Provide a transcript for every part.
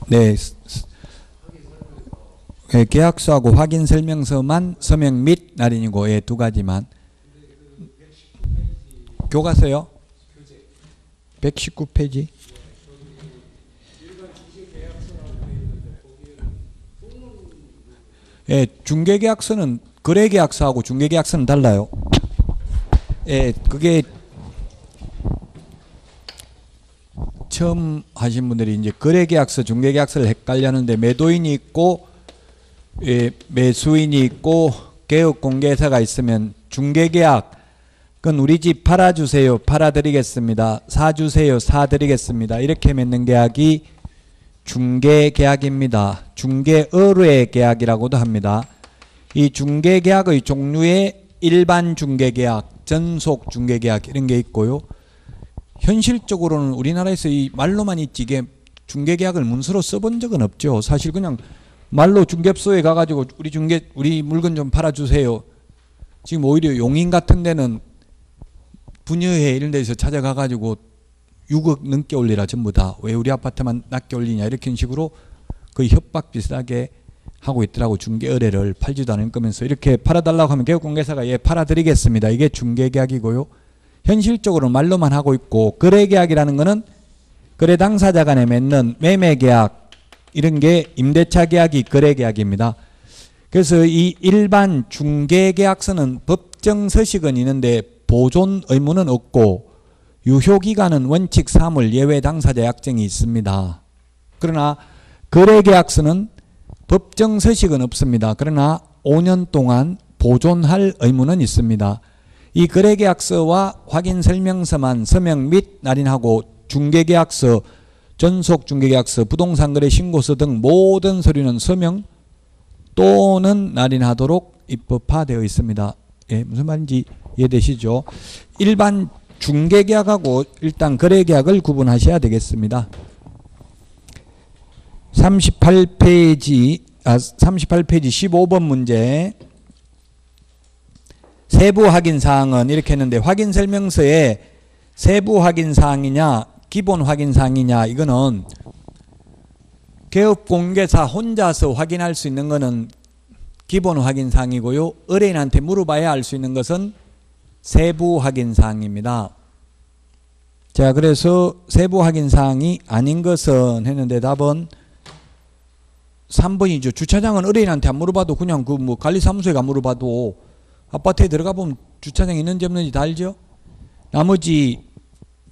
네. 예, 계약서하고 확인 설명서만 서명 및 날인이고, 예, 두 가지만. 교과서요? 119페이지. 예, 중개계약서는 거래계약서하고 중개계약서는 달라요. 예, 그게 처음 하신 분들이 이제 거래계약서, 중개계약서를 헷갈려하는데 매도인이 있고, 예, 매수인이 있고 개업공개사가 있으면 중개계약, 그건 우리 집 팔아주세요, 팔아드리겠습니다, 사주세요, 사드리겠습니다, 이렇게 맺는 계약이 중개계약입니다. 중개의뢰 계약이라고도 합니다. 이 중개계약의 종류에 일반 중개계약, 전속 중개계약 이런 게 있고요. 현실적으로는 우리나라에서 이 말로만 있지 이게 중개계약을 문서로 써본 적은 없죠. 사실 그냥 말로 중개소에 가가지고 우리 물건 좀 팔아주세요. 지금 오히려 용인 같은 데는 분여회 이런 데서 찾아가가지고 6억 넘게 올리라 전부 다. 왜 우리 아파트만 낮게 올리냐 이렇게 식으로 거의 협박 비슷하게 하고 있더라고. 중개 의뢰를 팔지도 않을 거면서 이렇게 팔아달라고 하면 개업공개사가 예 팔아드리겠습니다. 이게 중개계약이고요. 현실적으로 말로만 하고 있고, 거래계약이라는 거는 거래 당사자 간에 맺는 매매계약 이런 게 임대차 계약이 거래계약입니다. 그래서 이 일반 중개계약서는 법정 서식은 있는데 보존 의무는 없고 유효기간은 원칙 사물 예외 당사자 약정이 있습니다. 그러나 거래계약서는 법정 서식은 없습니다. 그러나 5년 동안 보존할 의무는 있습니다. 이 거래계약서와 확인설명서만 서명 및 날인하고 중개계약서, 전속 중개계약서, 부동산 거래 신고서 등 모든 서류는 서명 또는 날인하도록 입법화되어 있습니다. 예, 무슨 말인지 이해되시죠? 일반 중개계약하고 일단 거래계약을 구분하셔야 되겠습니다. 38페이지 15번 문제. 세부 확인 사항은 이렇게 했는데, 확인 설명서에 세부 확인 사항이냐 기본 확인 사항이냐, 이거는 개업공개사 혼자서 확인할 수 있는 거는 기본 확인 사항이고요. 의뢰인한테 물어봐야 알 수 있는 것은 세부 확인 사항입니다. 자, 그래서 세부 확인 사항이 아닌 것은 했는데 답은 3번이죠. 주차장은 의뢰인한테 안 물어봐도 그냥 그 뭐 관리사무소에 안 물어봐도 아파트에 들어가 보면 주차장 있는지 없는지 다 알죠. 나머지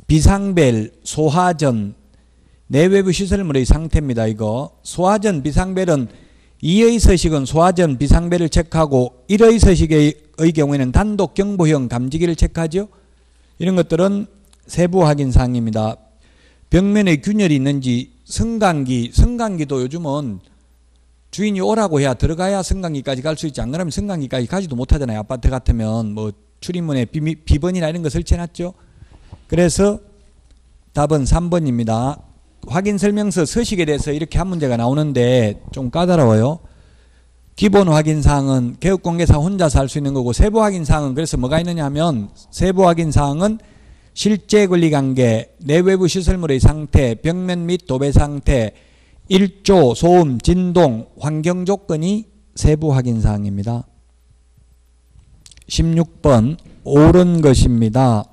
비상벨, 소하전, 내외부 시설물의 상태입니다. 이거 소하전, 비상벨은 2의 서식은 소하전, 비상벨을 체크하고 1의 서식의 경우에는 단독 경보형 감지기를 체크하죠. 이런 것들은 세부 확인 사항입니다. 벽면에 균열이 있는지, 승강기도 요즘은 주인이 오라고 해야 들어가야 승강기까지 갈 수 있지, 안 그러면 승강기까지 가지도 못하잖아요. 아파트 같으면 뭐 출입문에 비번이나 이런 거 설치해놨죠. 그래서 답은 3번입니다. 확인 설명서 서식에 대해서 이렇게 한 문제가 나오는데 좀 까다로워요. 기본 확인 사항은 개업공개사 혼자서 할 수 있는 거고, 세부 확인 사항은 그래서 뭐가 있느냐 하면, 세부 확인 사항은 실제 권리관계, 내외부 시설물의 상태, 벽면 및 도배 상태, 일조, 소음, 진동, 환경 조건이 세부 확인 사항입니다. 16번 옳은 것입니다.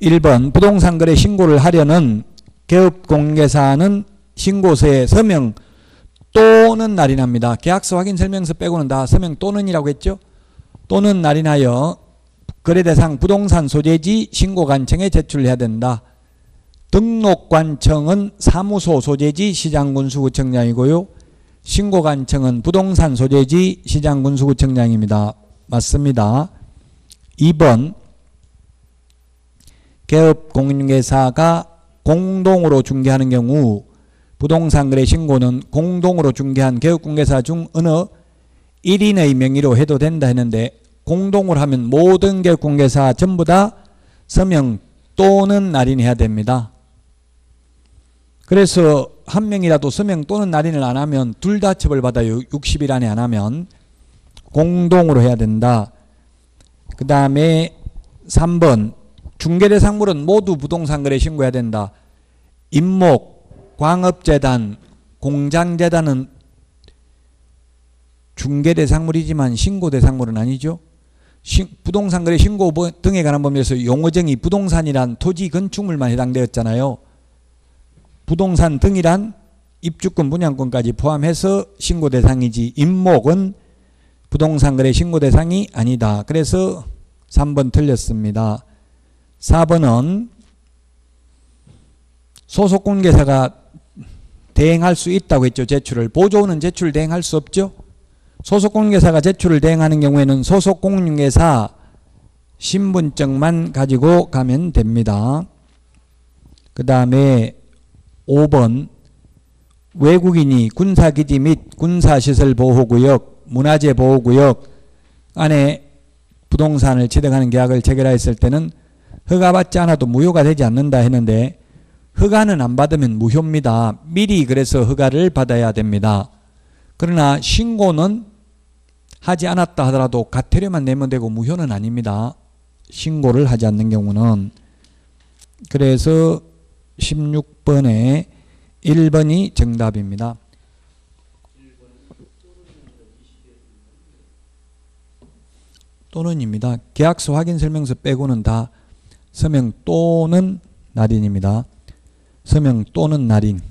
1번 부동산 거래 신고를 하려는 개업공개사는 신고서에 서명 또는 날인합니다. 계약서 확인 설명서 빼고는 다 서명 또는이라고 했죠. 또는 날인하여 거래대상 부동산 소재지 신고관청에 제출해야 된다. 등록관청은 사무소 소재지 시장군수구청장이고요. 신고관청은 부동산 소재지 시장군수구청장입니다. 맞습니다. 2번 개업공개사가 공동으로 중개하는 경우 부동산 거래 신고는 공동으로 중개한 개업공개사 중 어느 1인의 명의로 해도 된다 했는데, 공동으로 하면 모든 개업공개사 전부 다 서명 또는 날인해야 됩니다. 그래서 한 명이라도 서명 또는 날인을 안 하면 둘 다 처벌받아요. 60일 안에 안 하면. 공동으로 해야 된다. 그 다음에 3번 중개대상물은 모두 부동산 거래 신고해야 된다. 임목, 광업재단, 공장재단은 중개대상물이지만 신고대상물은 아니죠. 부동산거래 신고 등에 관한 법률에서 용어정의 부동산이란 토지 건축물만 해당되었잖아요. 부동산 등이란 입주권 분양권까지 포함해서 신고대상이지 임목은 부동산거래 신고대상이 아니다. 그래서 3번 틀렸습니다. 4번은 소속공개사가 대행할 수 있다고 했죠. 제출을. 보조원은 제출 대행할 수 없죠. 소속공개사가 제출을 대행하는 경우에는 소속공개사 신분증만 가지고 가면 됩니다. 그 다음에 5번 외국인이 군사기지 및 군사시설보호구역, 문화재보호구역 안에 부동산을 취득하는 계약을 체결하였을 때는 허가받지 않아도 무효가 되지 않는다 했는데 허가는 안 받으면 무효입니다. 미리 그래서 허가를 받아야 됩니다. 그러나 신고는 하지 않았다 하더라도 가태료만 내면 되고 무효는 아닙니다. 신고를 하지 않는 경우는. 그래서 16번에 1번이 정답입니다. 또는입니다. 계약서 확인설명서 빼고는 다 서명 또는 날인입니다. 서명 또는 날인.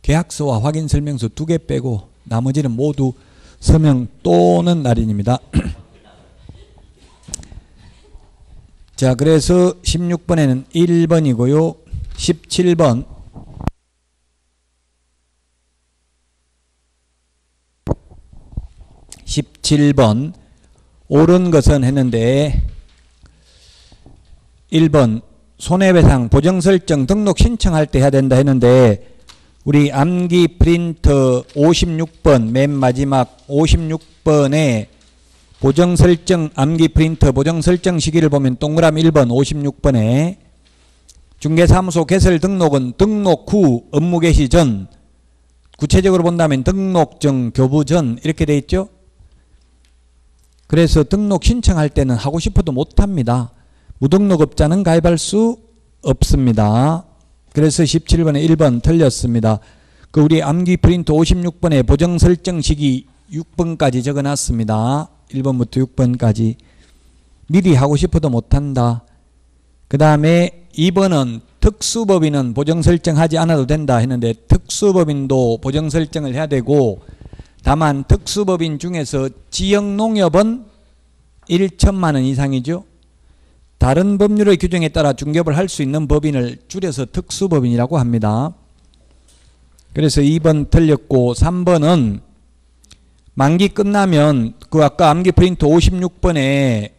계약서와 확인설명서 2개 빼고 나머지는 모두 서명 또는 날인입니다. 자, 그래서 16번에는 1번이고요. 17번 옳은 것은 했는데 1번 손해배상 보정설정 등록 신청할 때 해야 된다 했는데 우리 암기 프린터 56번 맨 마지막 56번에 보정설정 암기 프린터 보정설정 시기를 보면 동그라미 1번 56번에 중개사무소 개설 등록은 등록 후 업무 개시 전, 구체적으로 본다면 등록 전 교부 전 이렇게 돼 있죠. 그래서 등록 신청할 때는 하고 싶어도 못합니다. 무등록업자는 가입할 수 없습니다. 그래서 17번에 1번 틀렸습니다. 그 우리 암기 프린트 56번에 보정 설정 시기 6번까지 적어놨습니다. 1번부터 6번까지. 미리 하고 싶어도 못한다. 그 다음에 2번은 특수법인은 보정 설정하지 않아도 된다 했는데 특수법인도 보정 설정을 해야 되고 다만 특수법인 중에서 지역농협은 1천만 원 이상이죠. 다른 법률의 규정에 따라 중개업을 할 수 있는 법인을 줄여서 특수법인이라고 합니다. 그래서 2번 틀렸고 3번은 만기 끝나면 그 아까 암기 프린트 56번에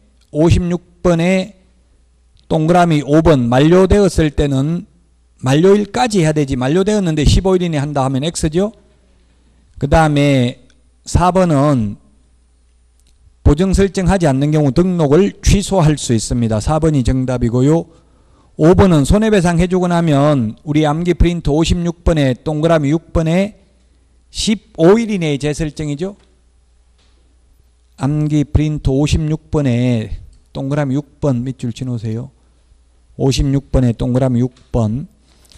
동그라미 5번 만료되었을 때는 만료일까지 해야 되지 만료되었는데 15일 이내 한다 하면 X죠. 그 다음에 4번은 보정 설정하지 않는 경우 등록을 취소할 수 있습니다. 4번이 정답이고요. 5번은 손해배상 해주고 나면 우리 암기 프린트 56번에 동그라미 6번에 15일 이내의 재설정이죠. 암기 프린트 56번에 동그라미 6번 밑줄 치놓으세요. 56번에 동그라미 6번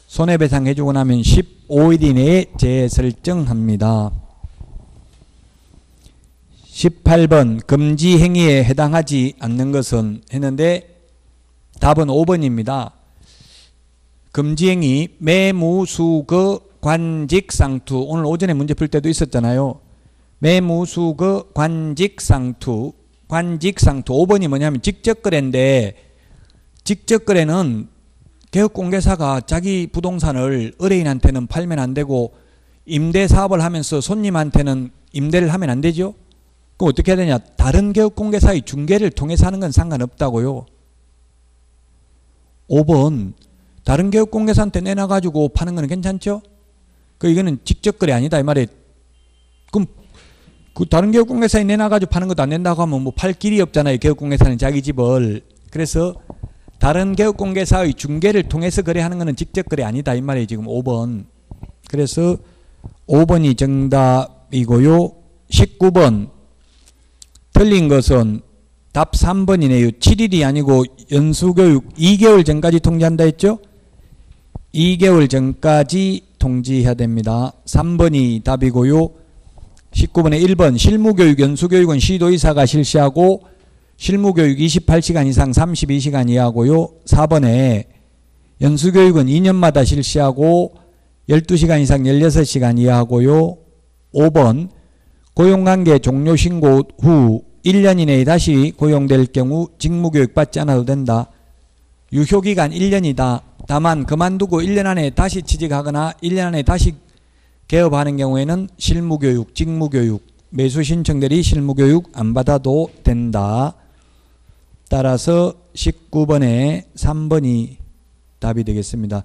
손해배상 해주고 나면 15일 이내에 재설정합니다. 18번 금지 행위에 해당하지 않는 것은 했는데 답은 5번입니다. 금지 행위 매무수거 관직상투 오늘 오전에 문제 풀 때도 있었잖아요. 매무수거 관직상투 5번이 뭐냐면 직접거래인데 직접거래는 개업공개사가 자기 부동산을 의뢰인한테는 팔면 안 되고 임대사업을 하면서 손님한테는 임대를 하면 안 되죠. 그럼 어떻게 해야 되냐? 다른 개업공개사의 중개를 통해서 하는 건 상관없다고요. 5번 다른 개업공개사한테 내놔가지고 파는 건 괜찮죠? 이거는 직접거래 아니다 이 말이에요. 그럼 그 다른 개업공개사에 내놔가지고 파는 것도 안 된다고 하면 뭐 팔 길이 없잖아요. 개업공개사는 자기 집을. 그래서 다른 개업공개사의 중개를 통해서 거래하는 것은 직접거래 아니다 이 말이에요. 지금 5번. 그래서 5번이 정답이고요. 19번 틀린 것은 답 3번이네요. 7일이 아니고 연수교육 2개월 전까지 통지한다 했죠? 2개월 전까지 통지해야 됩니다. 3번이 답이고요. 19번에 1번 실무교육 연수교육은 시도의사가 실시하고 실무교육 28시간 이상 32시간 이하고요. 4번에 연수교육은 2년마다 실시하고 12시간 이상 16시간 이하고요. 5번 고용관계 종료 신고 후 1년 이내에 다시 고용될 경우 직무교육 받지 않아도 된다. 유효기간 1년이다. 다만 그만두고 1년 안에 다시 취직하거나 1년 안에 다시 개업하는 경우에는 실무교육, 직무교육, 매수 신청들이 실무교육 안 받아도 된다. 따라서 19번에 3번이 답이 되겠습니다.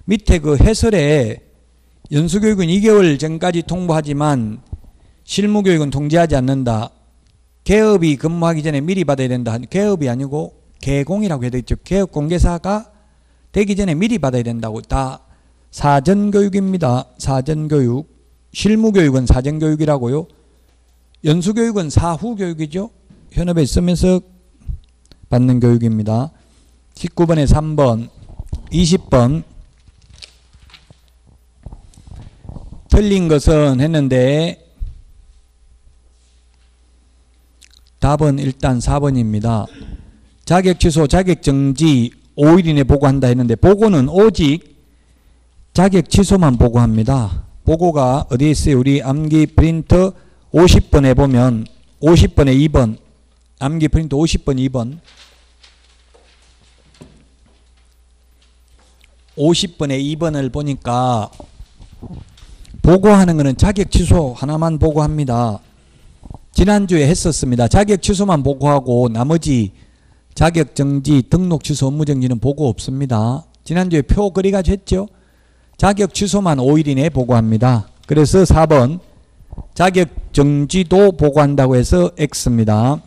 밑에 그 해설에 연수교육은 2개월 전까지 통보하지만 실무교육은 통지하지 않는다. 개업이 근무하기 전에 미리 받아야 된다. 개업이 아니고 개공이라고 해야 되겠죠. 개업공개사가 되기 전에 미리 받아야 된다고. 다 사전교육입니다. 사전교육. 실무교육은 사전교육이라고요. 연수교육은 사후교육이죠. 현업에 있으면서 받는 교육입니다. 19번에 3번, 20번 틀린 것은 했는데 답은 일단 4번입니다. 자격 취소, 자격 정지 5일 이내 보고한다 했는데 보고는 오직 자격 취소만 보고합니다. 보고가 어디에 있어요? 우리 암기 프린터 50번에 보면 50번에 2번 암기 프린터 50번 2번 50번에 2번을 보니까 보고하는 것은 자격 취소 하나만 보고합니다. 지난주에 했었습니다. 자격 취소만 보고하고 나머지 자격 정지, 등록 취소, 업무 정지는 보고 없습니다. 지난주에 표 그리가지고 했죠. 자격 취소만 5일 이내에 보고합니다. 그래서 4번 자격 정지도 보고한다고 해서 X입니다.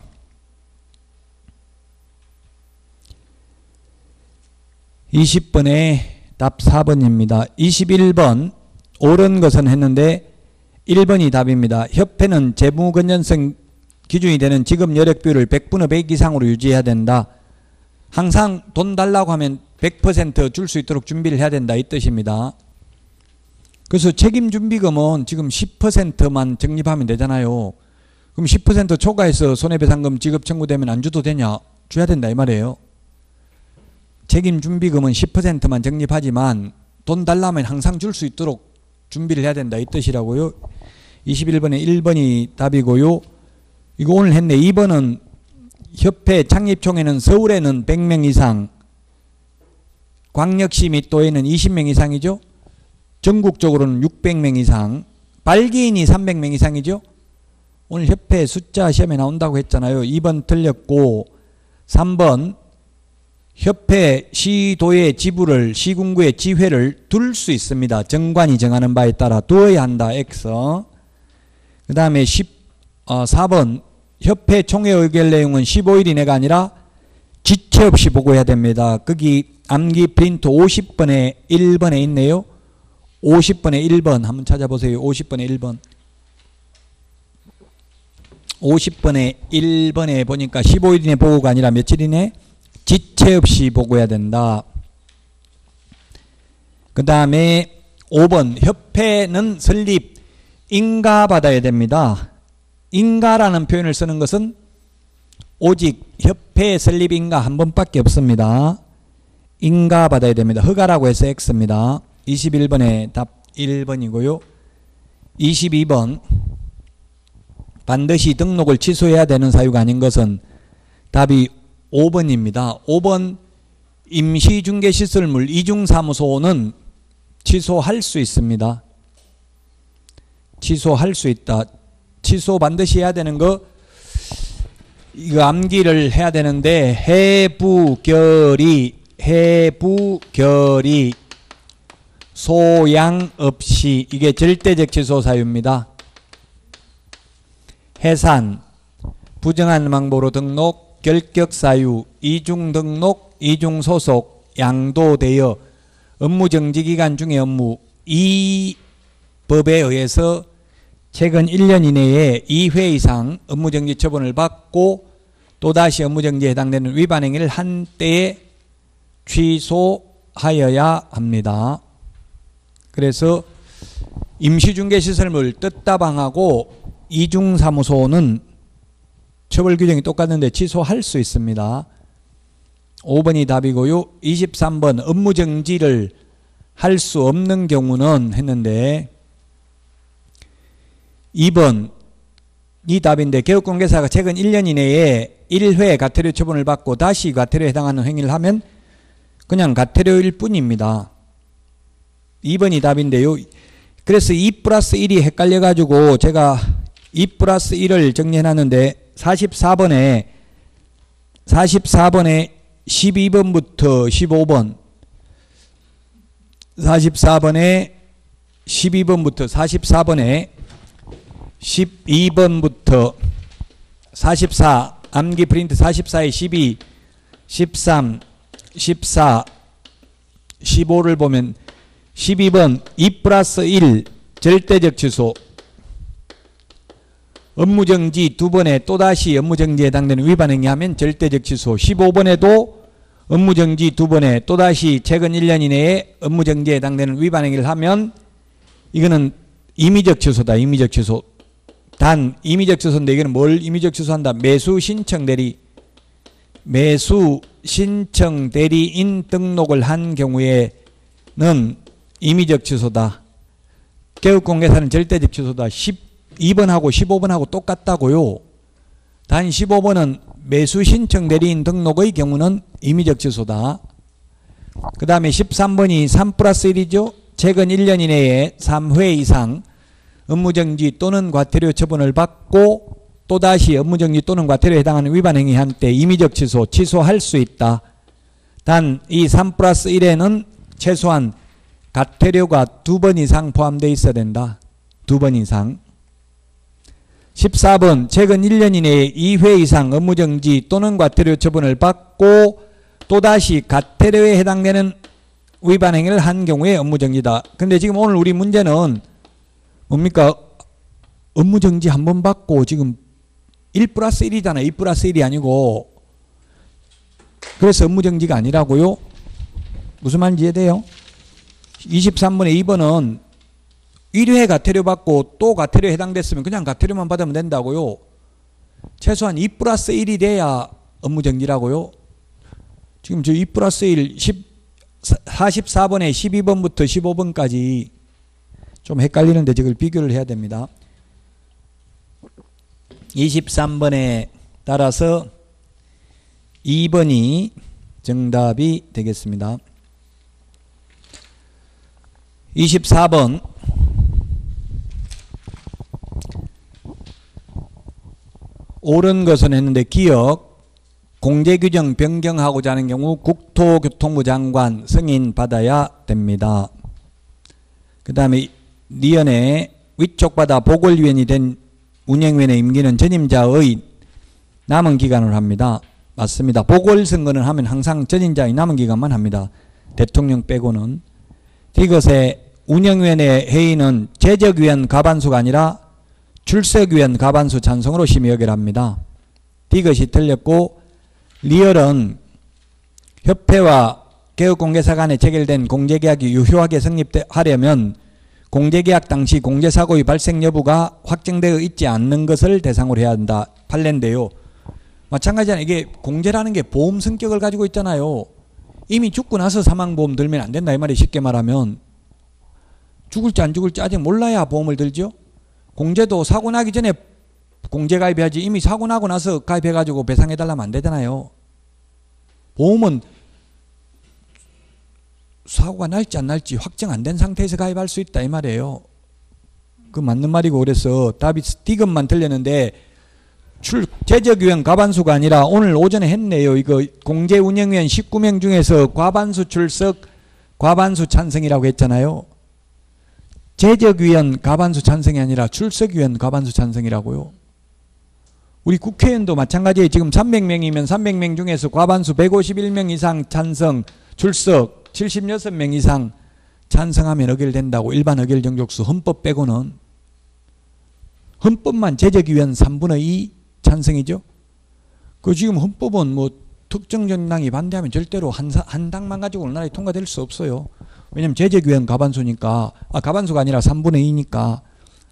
20번에 답 4번입니다. 21번 옳은 것은 했는데 1번이 답입니다. 협회는 재무 건전성 기준이 되는 직업 여력 비율을 100분의 100 이상으로 유지해야 된다. 항상 돈 달라고 하면 100% 줄 수 있도록 준비를 해야 된다 이 뜻입니다. 그래서 책임준비금은 지금 10%만 적립하면 되잖아요. 그럼 10% 초과해서 손해배상금 지급 청구되면 안 줘도 되냐? 줘야 된다 이 말이에요. 책임준비금은 10%만 적립하지만 돈 달라면 항상 줄 수 있도록 준비를 해야 된다 이 뜻이라고요. 21번에 1번이 답이고요. 이거 오늘 했네. 2번은 협회 창립총회는 서울에는 100명 이상, 광역시 및 도에는 20명 이상이죠. 전국적으로는 600명 이상, 발기인이 300명 이상이죠. 오늘 협회 숫자 시험에 나온다고 했잖아요. 2번 틀렸고 3번 협회 시도의 지부를 시군구의 지회를 둘 수 있습니다. 정관이 정하는 바에 따라 두어야 한다. X. 그 다음에 4번 협회 총회 의결 내용은 15일 이내가 아니라 지체 없이 보고해야 됩니다. 거기 암기 프린트 50번에 1번에 있네요. 50번에 1번 한번 찾아보세요. 50번에 1번. 50번에 1번에 보니까 15일 이내 보고가 아니라 며칠 이내? 지체 없이 보고해야 된다. 그 다음에 5번 협회는 설립 인가받아야 됩니다. 인가라는 표현을 쓰는 것은 오직 협회 설립 인가 한 번밖에 없습니다. 인가받아야 됩니다. 허가라고 해서 X입니다. 21번에 답 1번이고요. 22번 반드시 등록을 취소해야 되는 사유가 아닌 것은 답이 5번입니다. 5번 임시중개시설물 이중사무소는 취소할 수 있습니다. 취소할 수 있다. 취소 반드시 해야 되는 거 이거 암기를 해야 되는데 해부결의 소양 없이 이게 절대적 취소 사유입니다. 해산 부정한 방법으로 등록 결격사유 이중등록 이중소속 양도되어 업무정지기간 중에 업무 이 법에 의해서 최근 1년 이내에 2회 이상 업무정지 처분을 받고 또다시 업무정지에 해당되는 위반 행위를 한 때에 취소하도록 하여야 합니다. 그래서 임시중개시설물 뜻다방하고 이중사무소는 처벌 규정이 똑같은데 취소할 수 있습니다. 5번이 답이고요. 23번 업무정지를 할 수 없는 경우는 했는데 2번 이 답인데 개업공개사가 최근 1년 이내에 1회 과태료 처분을 받고 다시 과태료에 해당하는 행위를 하면 그냥 과태료일 뿐입니다. 2번이 답인데요. 그래서 2 플러스 1이 헷갈려 가지고 제가 2 플러스 1을 정리해 놨는데 44번에 12번부터 15번 44번에 12번부터 44번에 12번부터 44 암기 프린트 44에 12 13 14 15를 보면 12번 2 플러스 1 절대적 취소 업무정지 2번에 또다시 업무정지에 해당되는 위반행위 하면 절대적 취소 15번에도 업무정지 2번에 또다시 최근 1년 이내에 업무정지에 해당되는 위반행위를 하면 이거는 임의적 취소다. 임의적 취소. 단 임의적 취소인데 이거는 뭘 임의적 취소한다. 매수 신청 대리인 등록을 한 경우에는 임의적 취소다. 개업공개사는 절대적 취소다. 12번하고 15번하고 똑같다고요. 단 15번은 매수 신청 대리인 등록의 경우는 임의적 취소다. 그 다음에 13번이 3 플러스 1이죠. 최근 1년 이내에 3회 이상 업무정지 또는 과태료 처분을 받고 또다시 업무정지 또는 과태료에 해당하는 위반행위 한 때 임의적 취소할 수 있다. 단 이 3 플러스 1에는 최소한 과태료가 2번 이상 포함되어 있어야 된다. 2번 이상. 14번 최근 1년 이내에 2회 이상 업무정지 또는 과태료 처분을 받고 또다시 과태료에 해당되는 위반행위를 한 경우에 업무정지다. 근데 지금 오늘 우리 문제는 뭡니까? 업무정지 한 번 받고 지금 1 플러스 1이잖아요. 2 플러스 1이 아니고. 그래서 업무정지가 아니라고요. 무슨 말인지 이해돼요? 23번에 2번은 1회 과태료 받고 또 과태료에 해당됐으면 그냥 과태료만 받으면 된다고요. 최소한 2 플러스 1이 돼야 업무정지라고요. 지금 저 2 플러스 1 44번에 12번부터 15번까지 좀 헷갈리는데 저걸 비교를 해야 됩니다. 23번에 따라서 2번이 정답이 되겠습니다. 24번 옳은 것은 했는데 기억 공제규정 변경하고자 하는 경우 국토교통부 장관 승인 받아야 됩니다. 그 다음에 리언의 위촉 받아 보궐위원이 된 운영위원회 임기는 전임자의 남은 기간을 합니다. 맞습니다. 보궐선거는 하면 항상 전임자의 남은 기간만 합니다. 대통령 빼고는. 이것의 운영위원회 회의는 제적위원 과반수가 아니라 출석위원 과반수 찬성으로 심의 의결합니다. 이것이 틀렸고 리얼은 협회와 개업공개사 간에 체결된 공제계약이 유효하게 성립하려면 공제계약 당시 공제사고의 발생 여부가 확정되어 있지 않는 것을 대상으로 해야 한다. 판례인데요. 마찬가지잖아요. 이게 공제라는 게 보험 성격을 가지고 있잖아요. 이미 죽고 나서 사망보험 들면 안 된다 이 말이 쉽게 말하면 죽을지 안 죽을지 아직 몰라야 보험을 들죠. 공제도 사고 나기 전에 공제 가입해야지 이미 사고 나고 나서 가입해가지고 배상해달라면 안 되잖아요. 보험은 사고가 날지 안 날지 확정 안 된 상태에서 가입할 수 있다 이 말이에요. 그 맞는 말이고 그래서 답이 D급만 틀렸는데 제적위원 과반수가 아니라 오늘 오전에 했네요. 이거 공제운영위원 19명 중에서 과반수 출석 과반수 찬성이라고 했잖아요. 제적위원 과반수 찬성이 아니라 출석위원 과반수 찬성이라고요. 우리 국회의원도 마찬가지예요. 지금 300명이면 300명 중에서 과반수 151명 이상 찬성 출석 76명 이상 찬성하면 의결된다고. 일반 의결 정족수 헌법 빼고는. 헌법만 제적위원 3분의 2 찬성이죠. 그 지금 헌법은 뭐 특정 정당이 반대하면 절대로 한 당만 가지고 우리나라에 통과될 수 없어요. 왜냐하면 재적위원 과반수니까, 과반수가 아니라 3분의 2니까.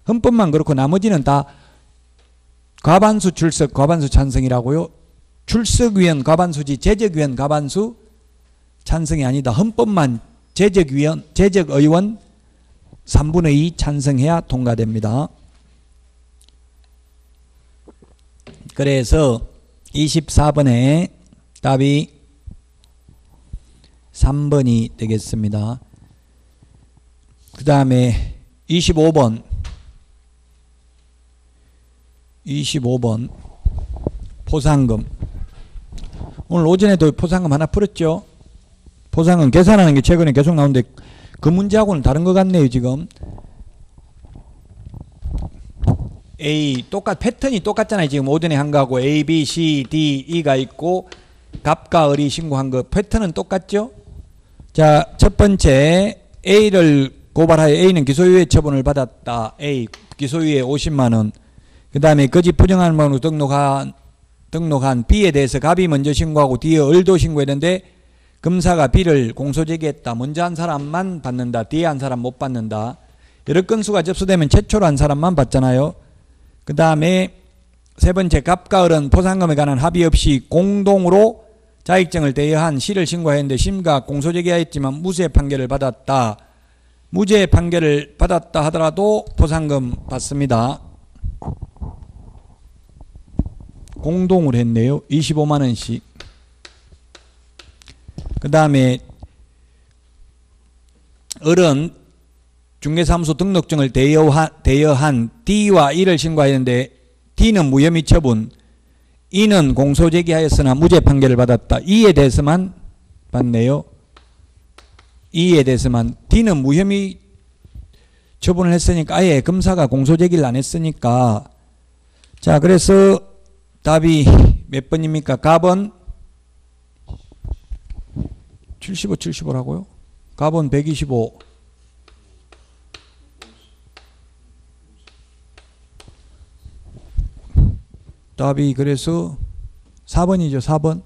헌법만 그렇고 나머지는 다 과반수 출석, 과반수 찬성이라고요. 출석위원 과반수지 재적위원 과반수 찬성이 아니다. 헌법만 재적의원 3분의 2 찬성해야 통과됩니다. 그래서 24번에 답이 3번이 되겠습니다. 그 다음에 25번 포상금. 오늘 오전에도 포상금 하나 풀었죠. 포상금 계산하는 게 최근에 계속 나오는데 그 문제하고는 다른 것 같네요. 지금 A 패턴이 똑같잖아요. 지금 오전에 한 거하고 A, B, C, D, E가 있고 갑과 을이 신고한 거 패턴은 똑같죠. 자, 첫 번째 A를 고발하여 A는 기소유예 처분을 받았다. A 기소유예 50만 원. 그 다음에 거짓 부정한 번호로 등록한 B에 대해서 갑이 먼저 신고하고 뒤에 을도 신고했는데 검사가 B를 공소제기했다. 먼저 한 사람만 받는다. 뒤에 한 사람 못 받는다. 여러 건수가 접수되면 최초로 한 사람만 받잖아요. 그 다음에 세 번째 갑과 을은 포상금에 관한 합의 없이 공동으로 자익증을 대여한 시를 신고했는데 심가 공소제기하였지만 무죄 판결을 받았다. 무죄 판결을 받았다 하더라도 포상금 받습니다. 공동으로 했네요. 25만 원씩. 그 다음에 을은 중개사무소 등록증을 대여한 D와 E를 신고하였는데 D는 무혐의 처분, E는 공소제기하였으나 무죄 판결을 받았다. E에 대해서만 받네요. E에 대해서만. D는 무혐의 처분을 했으니까 아예 검사가 공소제기를 안 했으니까. 자, 그래서 답이 몇 번입니까? 갑은 75라고요? 갑은 125. 답이 그래서 4번이죠. 4번.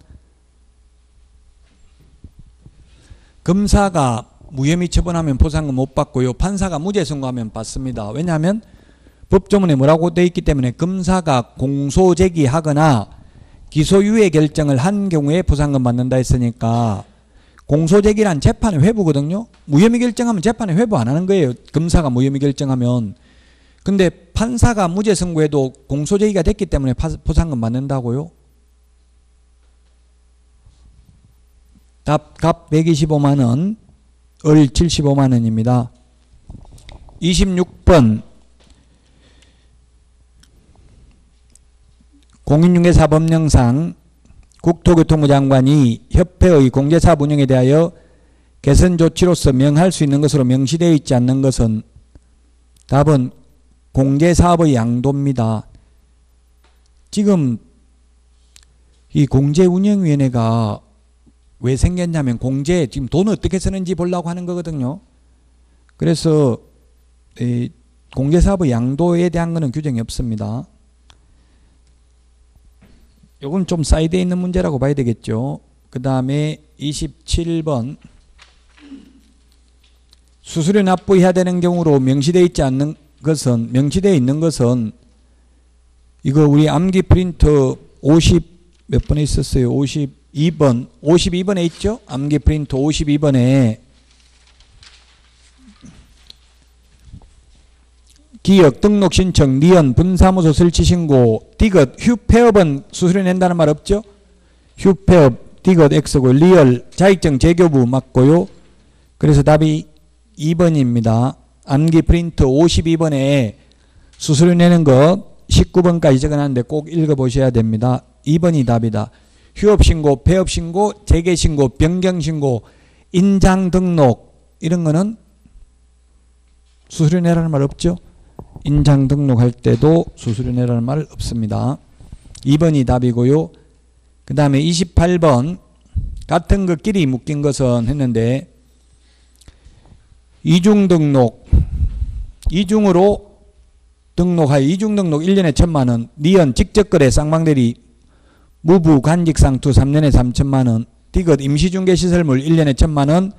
검사가 무혐의 처분하면 포상금 못 받고요. 판사가 무죄 선고하면 받습니다. 왜냐하면 법조문에 뭐라고 되어 있기 때문에 검사가 공소제기하거나 기소유예 결정을 한 경우에 포상금 받는다 했으니까 공소제기란 재판의 회부거든요. 무혐의 결정하면 재판에 회부 안 하는 거예요. 검사가 무혐의 결정하면. 근데 판사가 무죄 선고해도 공소제기가 됐기 때문에 포상금 받는다고요. 답 125만 원, 을 75만 원입니다. 26번 공인중개사법령상 국토교통부 장관이 협회의 공제사업 운영에 대하여 개선 조치로서 명할 수 있는 것으로 명시되어 있지 않는 것은 답은 공제사업의 양도입니다. 지금 이 공제운영위원회가 왜 생겼냐면 공제 지금 돈을 어떻게 쓰는지 보려고 하는 거거든요. 그래서 이 공제사업의 양도에 대한 것은 규정이 없습니다. 이건 좀 사이드에 있는 문제라고 봐야 되겠죠. 그 다음에 27번 수수료 납부해야 되는 경우로 명시되어 있지 않는 것은 명시되어 있는 것은 이거 우리 암기 프린터 50 몇 번에 있었어요. 52번에 있죠. 암기 프린터 52번에 기역 등록 신청 니은 분사무소 설치 신고 디귿 휴폐업은 수수료 낸다는 말 없죠. 휴폐업 디귿 X고 리얼 자격증 재교부 맞고요. 그래서 답이 2번입니다. 암기 프린터 52번에 수수료 내는 것 19번까지 적어놨는데 꼭 읽어보셔야 됩니다. 2번이 답이다. 휴업신고, 폐업신고, 재개신고, 변경신고, 인장등록 이런 거는 수수료 내라는 말 없죠. 인장등록할 때도 수수료 내라는 말 없습니다. 2번이 답이고요. 그 다음에 28번 같은 것끼리 묶인 것은 했는데 이중등록 이중으로 등록하여 이중등록 1년에 1,000만 원 니은 직접거래 쌍방대리 무부 간직상투 3년에 3천만 원, 디귿 임시중개시설물 1년에 1천만 원,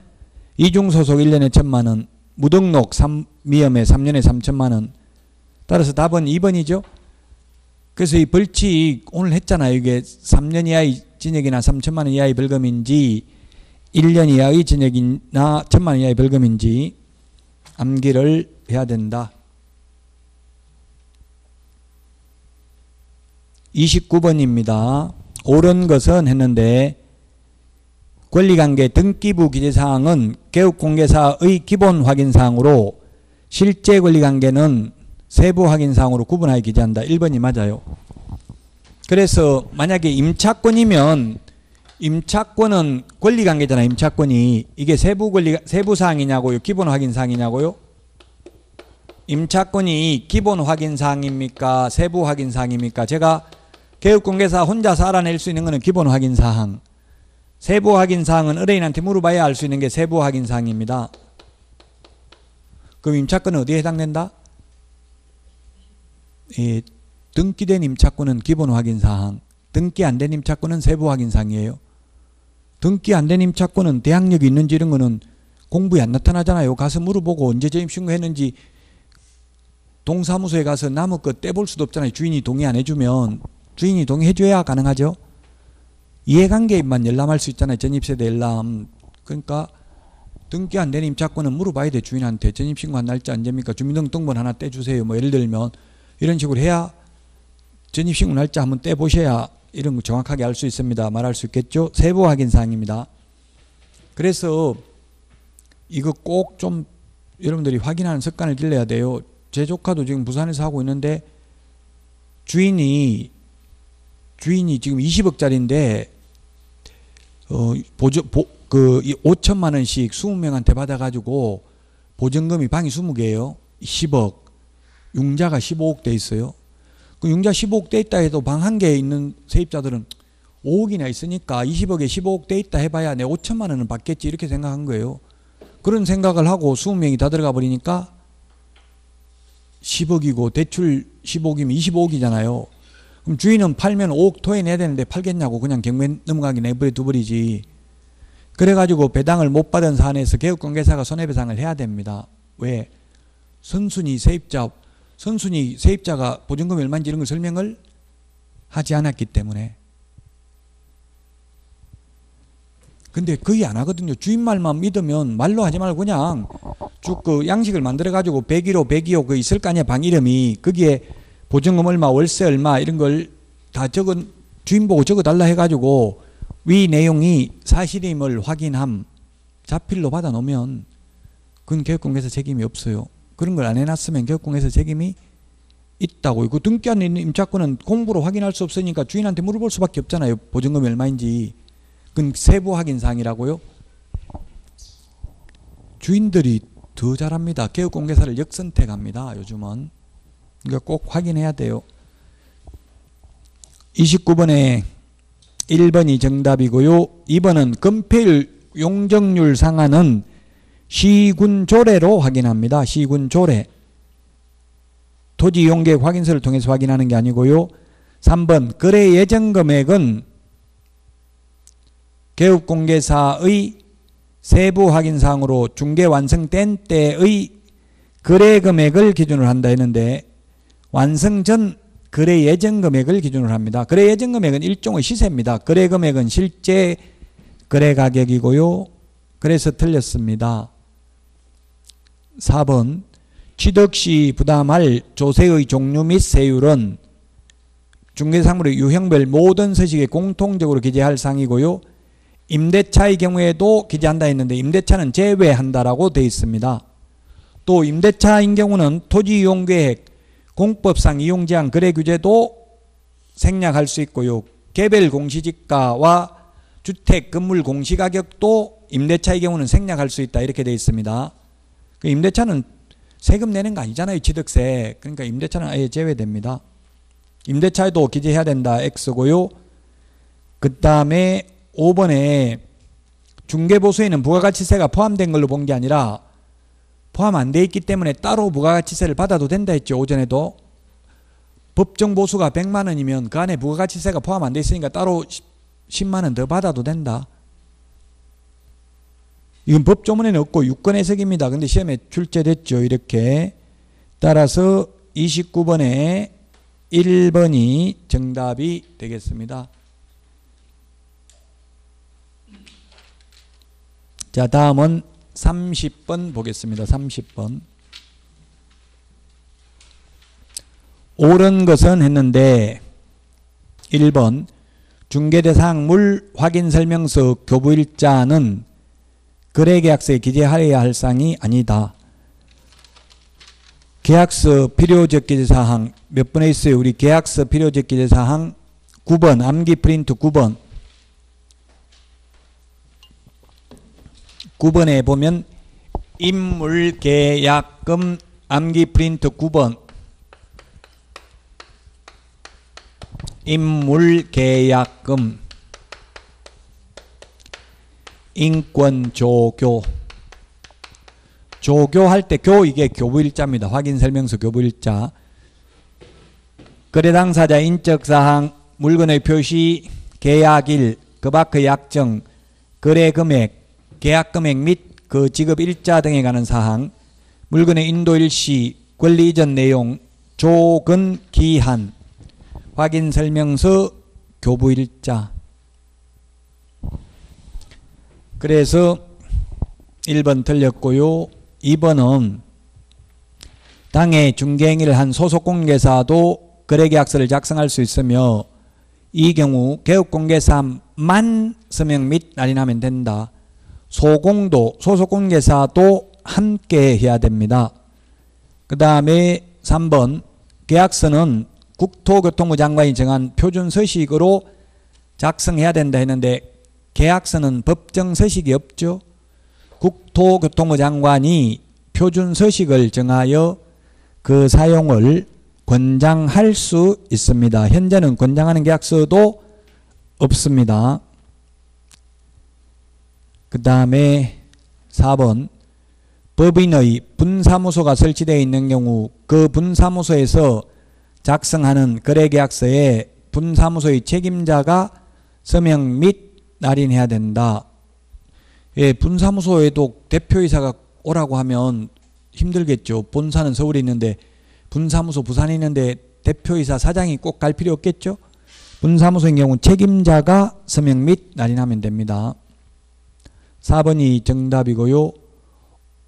이중소속 1년에 1천만 원, 무등록 미염에 3년에 3천만 원. 따라서 답은 2번이죠. 그래서 이 벌칙 오늘 했잖아요. 이게 3년 이하의 징역이나 3천만 원 이하의 벌금인지 1년 이하의 징역이나 1천만 원 이하의 벌금인지 암기를 해야 된다. 29번입니다. 옳은 것은 했는데 권리관계 등기부 기재사항은 개업공개사의 기본 확인사항으로 실제 권리관계는 세부 확인사항으로 구분하여 기재한다. 1번이 맞아요. 그래서 만약에 임차권이면 임차권은 권리관계잖아요. 임차권이 이게 세부사항이냐고요? 기본 확인사항이냐고요? 임차권이 기본 확인사항입니까? 세부 확인사항입니까? 제가 개업공개사 혼자서 알아낼 수 있는 것은 기본 확인사항, 세부 확인사항은 의뢰인한테 물어봐야 알 수 있는 게 세부 확인사항입니다. 그럼 임차권은 어디에 해당된다? 예, 등기된 임차권은 기본 확인사항, 등기 안 된 임차권은 세부 확인사항이에요. 등기 안 된 임차권은 대항력이 있는지 이런 거는 공부에 안 나타나잖아요. 가서 물어보고 언제 저임 신고했는지 동사무소에 가서 남의 거 떼볼 수도 없잖아요. 주인이 동의 안 해주면. 주인이 동의해줘야 가능하죠. 이해관계인만 열람할 수 있잖아요. 전입세대 열람. 그러니까 등기 안 된 임차권은 물어봐야 돼. 주인한테. 전입신고한 날짜 언제입니까? 주민등록등본 하나 떼주세요. 뭐 예를 들면 이런 식으로 해야 전입신고 날짜 한번 떼보셔야 이런 거 정확하게 알 수 있습니다. 말할 수 있겠죠. 세부 확인사항입니다. 그래서 이거 꼭 좀 여러분들이 확인하는 습관을 길러야 돼요. 제 조카도 지금 부산에서 하고 있는데 주인이 지금 20억짜리인데 5천만 원씩 20명한테 받아가지고 보증금이 방이 20개예요. 10억. 융자가 15억 돼 있어요. 그 융자 15억 돼 있다 해도 방 한 개에 있는 세입자들은 5억이나 있으니까 20억에 15억 돼 있다 해봐야 내 5천만 원은 받겠지 이렇게 생각한 거예요. 그런 생각을 하고 20명이 다 들어가 버리니까 10억이고 대출 15억이면 25억이잖아요. 그럼 주인은 팔면 5억 토해내야 되는데 팔겠냐고 그냥 경매 넘어가기 내버려 두버리지. 그래가지고 배당을 못 받은 사안에서 개업공개사가 손해배상을 해야 됩니다. 왜? 선순위 세입자가 보증금이 얼마인지 이런 걸 설명을 하지 않았기 때문에. 근데 거의 안 하거든요. 주인 말만 믿으면 말로 하지 말고 그냥 쭉 그 양식을 만들어가지고 101호 그 있을 거 아니야. 방 이름이. 거기에 보증금 얼마, 월세 얼마 이런 걸 다 주인 보고 적어달라 해가지고 위 내용이 사실임을 확인함 자필로 받아놓으면 그건 개업공개사 책임이 없어요. 그런 걸 안 해놨으면 개업공개사 책임이 있다고요. 그 등기 안 있는 임차권은 공부로 확인할 수 없으니까 주인한테 물어볼 수밖에 없잖아요. 보증금이 얼마인지. 그건 세부 확인사항이라고요. 주인들이 더 잘합니다. 개업공개사를 역선택합니다. 요즘은. 그러니까 꼭 확인해야 돼요. 29번에 1번이 정답이고요. 2번은 건폐율 용적률 상한은 시군조례로 확인합니다. 시군조례. 토지이용계획 확인서를 통해서 확인하는 게 아니고요. 3번 거래 예정 금액은 개업공개사의 세부 확인사항으로 중개 완성된 때의 거래 금액을 기준으로 한다 했는데 완성 전 거래 예정 금액을 기준으로 합니다. 거래 예정 금액은 일종의 시세입니다. 거래 금액은 실제 거래 가격이고요. 그래서 틀렸습니다. 4번 취득 시 부담할 조세의 종류 및 세율은 중개사물의 유형별 모든 서식에 공통적으로 기재할 사항이고요. 임대차의 경우에도 기재한다 했는데 임대차는 제외한다라고 되어 있습니다. 또 임대차인 경우는 토지이용계획, 공법상 이용제한 거래규제도 생략할 수 있고요. 개별 공시지가와 주택 건물 공시가격도 임대차의 경우는 생략할 수 있다 이렇게 되어 있습니다. 그 임대차는 세금 내는 거 아니잖아요. 취득세. 그러니까 임대차는 아예 제외됩니다. 임대차에도 기재해야 된다 X고요. 그 다음에 5번에 중개보수에는 부가가치세가 포함된 걸로 본 게 아니라 포함 안 돼 있기 때문에 따로 부가가치세를 받아도 된다 했죠. 오전에도. 법정 보수가 100만 원이면 그 안에 부가가치세가 포함 안 돼 있으니까 따로 10만 원 더 받아도 된다. 이건 법조문에는 없고 유권 해석입니다. 근데 시험에 출제됐죠. 이렇게. 따라서 29번에 1번이 정답이 되겠습니다. 자, 다음은 30번 보겠습니다. 30번. 옳은 것은 했는데 1번 중개대상 물 확인설명서 교부일자는 거래계약서에 기재하여야 할 사항이 아니다. 계약서 필요적기재사항 몇 번에 있어요? 우리 계약서 필요적기재사항 9번 암기 프린트 9번 9번에 보면 인물계약금 암기 프린트 9번 인물계약금 인권조교 조교할 때 교 이게 교부일자입니다. 확인설명서 교부일자 거래 당사자 인적사항 물건의 표시 계약일 그 밖의 약정 거래금액 계약금액 및 그 지급일자 등에 관한 사항 물건의 인도일시 권리 이전 내용 조건 기한 확인설명서 교부일자 그래서 1번 틀렸고요. 2번은 당해 중개행위를 한 소속공개사도 거래계약서를 작성할 수 있으며 이 경우 개업공개사만 서명 및 날인하면 된다. 소공도 소속공개사도 함께 해야 됩니다. 그 다음에 3번 계약서는 국토교통부 장관이 정한 표준서식으로 작성해야 된다 했는데 계약서는 법정서식이 없죠. 국토교통부 장관이 표준서식을 정하여 그 사용을 권장할 수 있습니다. 현재는 권장하는 계약서도 없습니다. 그 다음에 4번 법인의 분사무소가 설치되어 있는 경우 그 분사무소에서 작성하는 거래계약서에 분사무소의 책임자가 서명 및 날인해야 된다. 예, 분사무소에도 대표이사가 오라고 하면 힘들겠죠. 본사는 서울에 있는데 분사무소 부산에 있는데 대표이사 사장이 꼭 갈 필요 없겠죠. 분사무소인 경우 책임자가 서명 및 날인하면 됩니다. 4번이 정답이고요.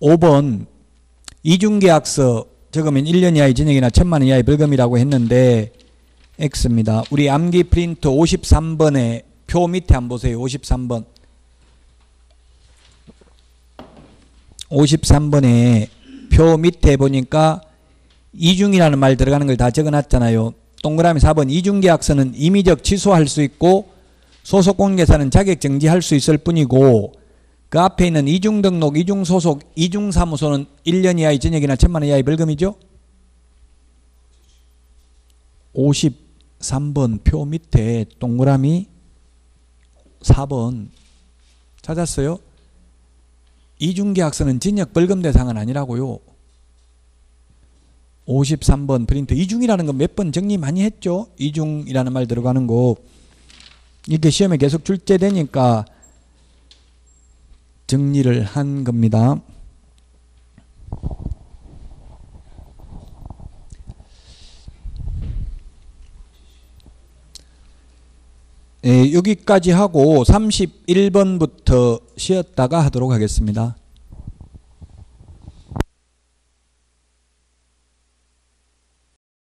5번 이중계약서 적으면 1년 이하의 징역이나 1,000만 원 이하의 벌금이라고 했는데 X입니다. 우리 암기 프린트 53번에 표 밑에 한번 보세요. 53번 53번에 표 밑에 보니까 이중이라는 말 들어가는 걸 다 적어놨잖아요. 동그라미 4번 이중계약서는 임의적 취소할 수 있고 소속공개사는 자격정지할 수 있을 뿐이고 그 앞에 있는 이중등록, 이중소속, 이중사무소는 1년 이하의 징역이나 1,000만 원 이하의 벌금이죠. 53번 표 밑에 동그라미 4번 찾았어요? 이중계약서는 징역 벌금 대상은 아니라고요. 53번 프린트 이중이라는 건 몇 번 정리 많이 했죠. 이중이라는 말 들어가는 거 이렇게 시험에 계속 출제되니까 정리를 한 겁니다. 예, 여기까지 하고 31번부터 쉬었다가 하도록 하겠습니다.